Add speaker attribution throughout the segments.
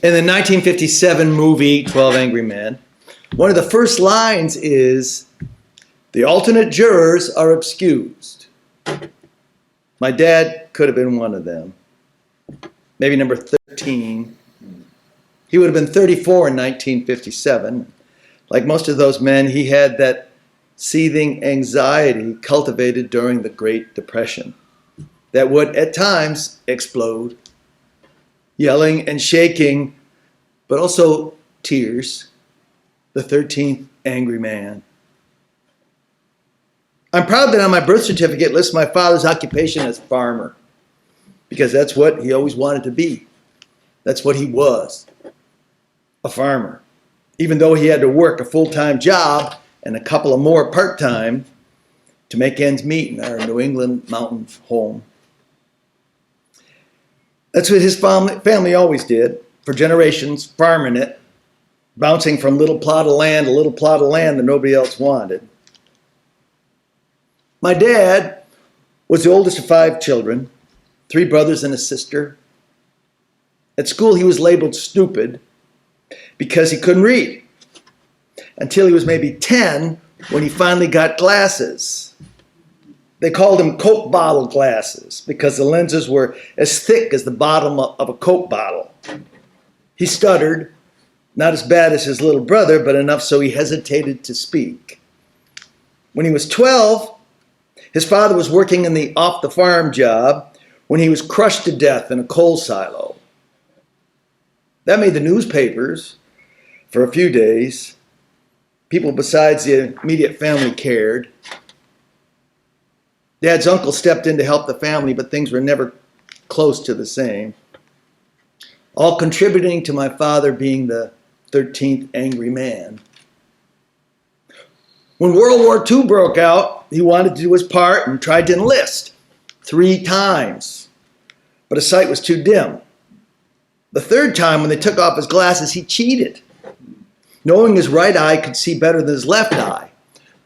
Speaker 1: In the 1957 movie 12 Angry Men, one of the first lines is, "The alternate jurors are excused." My dad could have been one of them. Maybe number 13. He would have been 34 in 1957. Like most of those men, he had that seething anxiety cultivated during the Great Depression that would at times explode, yelling and shaking, but also tears. The 13th angry man. I'm proud that on my birth certificate lists my father's occupation as farmer, because that's what he always wanted to be. That's what he was, a farmer. Even though he had to work a full-time job and a couple of more part-time to make ends meet in our New England mountain home. That's what his family always did, for generations, farming it, bouncing from little plot of land to little plot of land that nobody else wanted. My dad was the oldest of 5 children, 3 brothers and a sister. At school, he was labeled stupid because he couldn't read, until he was maybe 10 when he finally got glasses. They called him Coke bottle glasses because the lenses were as thick as the bottom of a Coke bottle. He stuttered, not as bad as his little brother, but enough so he hesitated to speak. When he was 12, his father was working in the off-the-farm job when he was crushed to death in a coal silo. That made the newspapers for a few days. People besides the immediate family cared. Dad's uncle stepped in to help the family, but things were never close to the same. All contributing to my father being the 13th angry man. When World War II broke out, he wanted to do his part and tried to enlist 3 times, but his sight was too dim. The 3rd time, when they took off his glasses, he cheated, knowing his right eye could see better than his left eye.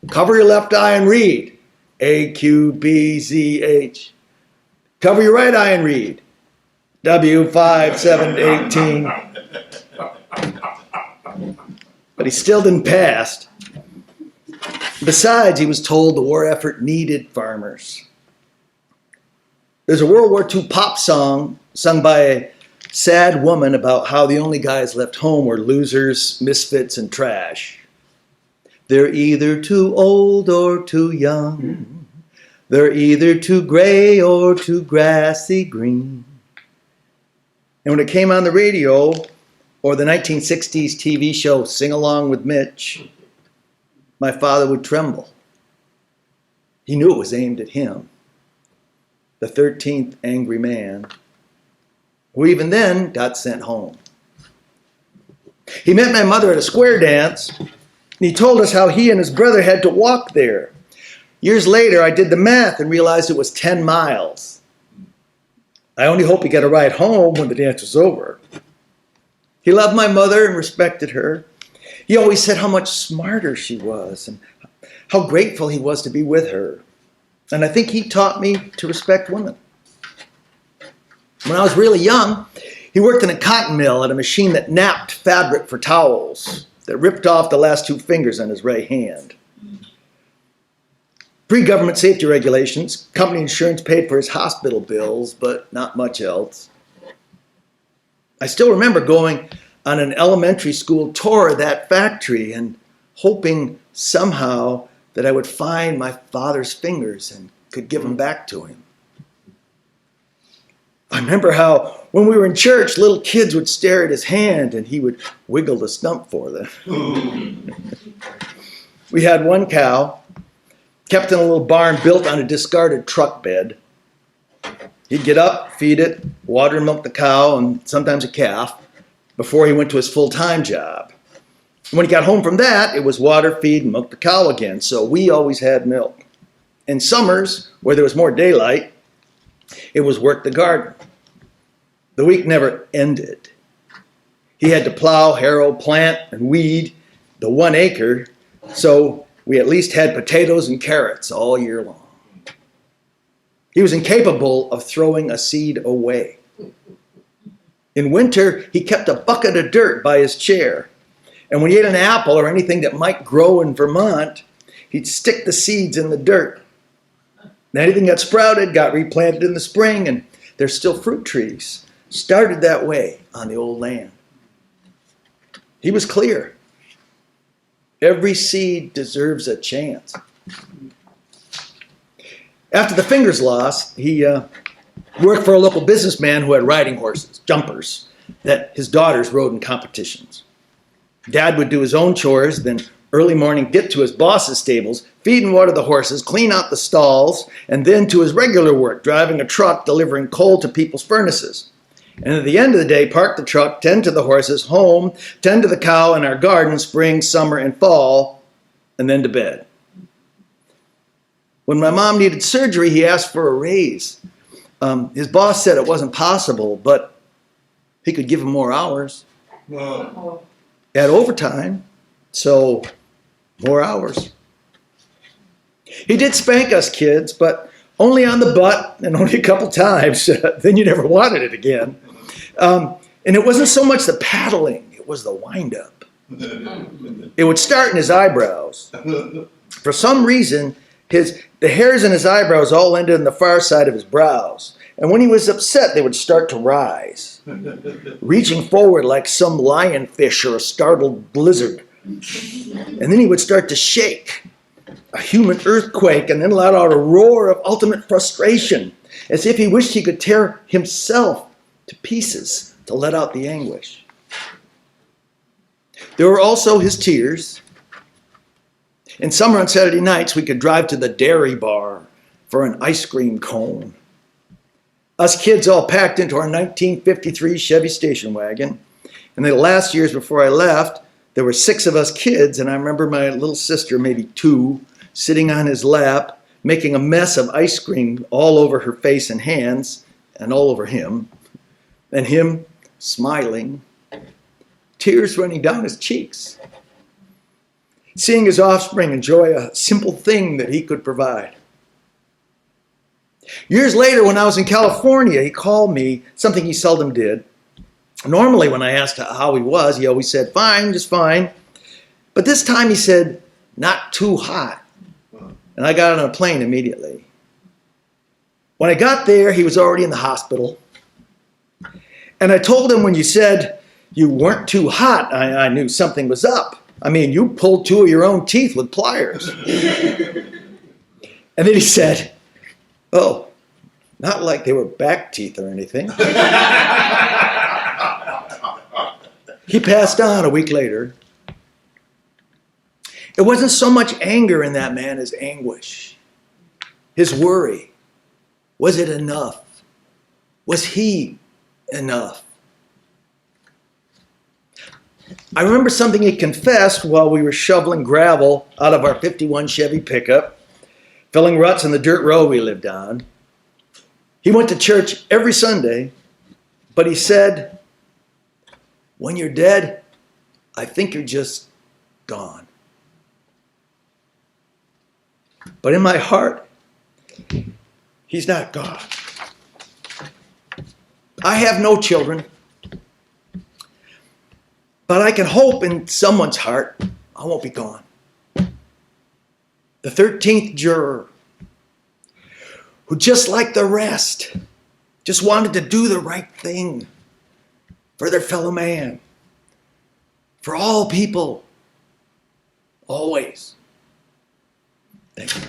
Speaker 1: Cover your left eye and read. A, Q, B, Z, H. Cover your right eye and read. W, 5, 7, 18. But he still didn't pass. Besides, he was told the war effort needed farmers. There's a World War II pop song sung by a sad woman about how the only guys left home were losers, misfits, and trash. They're either too old or too young. They're either too gray or too grassy green. And when it came on the radio, or the 1960s TV show Sing Along with Mitch, my father would tremble. He knew it was aimed at him, the 13th angry man, who even then got sent home. He met my mother at a square dance, and he told us how he and his brother had to walk there. Years later, I did the math and realized it was 10 miles. I only hope he got a ride home when the dance was over. He loved my mother and respected her. He always said how much smarter she was and how grateful he was to be with her. And I think he taught me to respect women. When I was really young, he worked in a cotton mill at a machine that napped fabric for towels, that ripped off the last 2 fingers on his right hand. Pre-government safety regulations, company insurance paid for his hospital bills, but not much else. I still remember going on an elementary school tour of that factory and hoping somehow that I would find my father's fingers and could give them back to him. I remember how when we were in church, little kids would stare at his hand and he would wiggle the stump for them. We had 1 cow, kept in a little barn built on a discarded truck bed. He'd get up, feed it, water and milk the cow, and sometimes a calf, before he went to his full-time job. When he got home from that, it was water, feed, and milk the cow again, so we always had milk. In summers, where there was more daylight, it was work the garden. The week never ended. He had to plow, harrow, plant, and weed the 1 acre, so we at least had potatoes and carrots all year long. He was incapable of throwing a seed away. In winter, he kept a bucket of dirt by his chair. And when he ate an apple or anything that might grow in Vermont, he'd stick the seeds in the dirt. And anything that sprouted got replanted in the spring, and there's still fruit trees. Started that way on the old land. He was clear. Every seed deserves a chance. After the fingers loss, he worked for a local businessman who had riding horses, jumpers, that his daughters rode in competitions. Dad would do his own chores, then early morning get to his boss's stables, feed and water the horses, clean out the stalls, and then to his regular work, driving a truck delivering coal to people's furnaces. And at the end of the day, park the truck, tend to the horses, home, tend to the cow in our garden, spring, summer, and fall, and then to bed. When my mom needed surgery, he asked for a raise. His boss said it wasn't possible, but he could give him more hours.
Speaker 2: Whoa.
Speaker 1: At overtime, so more hours. He did spank us kids, but only on the butt and only a couple times. Then you never wanted it again. And it wasn't so much the paddling, it was the wind-up. It would start in his eyebrows. For some reason, the hairs in his eyebrows all ended on the far side of his brows. And when he was upset, they would start to rise, reaching forward like some lionfish or a startled blizzard. And then he would start to shake, a human earthquake, and then let out a roar of ultimate frustration, as if he wished he could tear himself to pieces to let out the anguish. There were also his tears. In summer on Saturday nights, we could drive to the dairy bar for an ice cream cone. Us kids all packed into our 1953 Chevy station wagon. And the last years before I left, there were 6 of us kids, and I remember my little sister, maybe 2, sitting on his lap, making a mess of ice cream all over her face and hands, and all over him, and him smiling, tears running down his cheeks, seeing his offspring enjoy a simple thing that he could provide. Years later, when I was in California, he called me, something he seldom did. Normally, when I asked how he was, he always said, fine, just fine. But this time he said, not too hot. And I got on a plane immediately. When I got there, he was already in the hospital. And I told him, when you said you weren't too hot, I knew something was up. I mean, you pulled 2 of your own teeth with pliers. And then he said, oh, not like they were back teeth or anything. He passed on a week later. It wasn't so much anger in that man as anguish. His worry. Was it enough? Was he enough? I remember something he confessed while we were shoveling gravel out of our 51 Chevy pickup, filling ruts in the dirt road we lived on. He went to church every Sunday, but he said, when you're dead, I think you're just gone. But in my heart, he's not gone. I have no children, but I can hope in someone's heart I won't be gone. The 13th juror, who just like the rest, just wanted to do the right thing for their fellow man, for all people, always. Thank you.